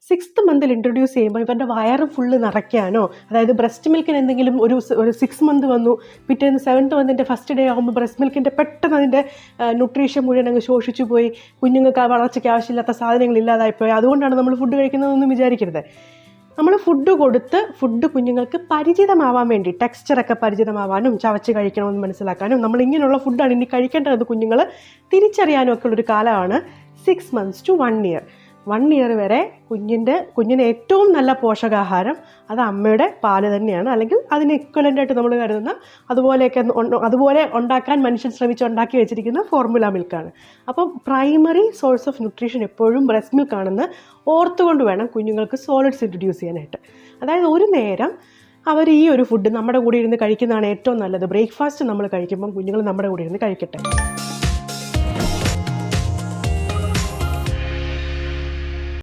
6th മന്തിൽ introduce ചെയ്യുമ്പോൾ ഇവരുടെ വയറ് ഫുള്ള് നിറയ്ക്കാനോ, അതായത് ബ്രസ്റ്റ് മിൽക്കിന് എന്തെങ്കിലും ഒരു 6 മന്ത് വന്നു, പിറ്റേന്ന് 7th മന്തിൻ്റെ ഫസ്റ്റ് ഡേ ആകുമ്പോൾ ബ്രസ്റ്റ് മിൽക്കിൻ്റെ പെട്ടെന്ന് അതിൻ്റെ ന്യൂട്രീഷൻ മുഴുവൻ അങ്ങ് ശോഷിച്ചു പോയി, കുഞ്ഞുങ്ങൾക്ക് വളർച്ചയ്ക്ക് ആവശ്യമില്ലാത്ത സാധനങ്ങൾ ഇല്ലാതായിപ്പോയി, അതുകൊണ്ടാണ് നമ്മൾ ഫുഡ് കഴിക്കുന്നതെന്നൊന്നും വിചാരിക്കരുത്. നമ്മൾ ഫുഡ് കൊടുത്ത് ഫുഡ് കുഞ്ഞുങ്ങൾക്ക് പരിചിതമാവാൻ വേണ്ടി, ടെക്സ്ചറൊക്കെ പരിചിതമാവാനും ചവച്ച് കഴിക്കണമെന്ന് മനസ്സിലാക്കാനും, നമ്മൾ ഇങ്ങനെയുള്ള ഫുഡാണ് ഇനി കഴിക്കേണ്ടത് കുഞ്ഞുങ്ങൾ തിരിച്ചറിയാനും ഒക്കെ ഉള്ളൊരു കാലമാണ് 6 months to 1 year. 1 year വരെ കുഞ്ഞിന് ഏറ്റവും നല്ല പോഷകാഹാരം അത് അമ്മയുടെ പാല് തന്നെയാണ്, അല്ലെങ്കിൽ അതിന് ഇക്വലൻ്റായിട്ട് നമ്മൾ കരുതുന്ന അതുപോലെ ഉണ്ടാക്കാൻ മനുഷ്യൻ ഉണ്ടാക്കി വെച്ചിരിക്കുന്ന ഫോർമുല മിൽക്കാണ്. അപ്പം പ്രൈമറി സോഴ്സ് ഓഫ് ന്യൂട്രീഷൻ എപ്പോഴും ബ്രസ്റ്റ് മിൽക്കാണെന്ന് ഓർത്തുകൊണ്ട് വേണം കുഞ്ഞുങ്ങൾക്ക് സോളിഡ്സ് ഇൻട്രൊഡ്യൂസ് ചെയ്യാനായിട്ട്. അതായത് ഒരു നേരം അവർ ഈ ഒരു ഫുഡ് നമ്മുടെ കൂടെ ഇരുന്ന് കഴിക്കുന്നതാണ് ഏറ്റവും നല്ലത്. ബ്രേക്ക്ഫാസ്റ്റ് നമ്മൾ കഴിക്കുമ്പം കുഞ്ഞുങ്ങൾ നമ്മുടെ കൂടെ ഇരുന്ന് കഴിക്കട്ടെ.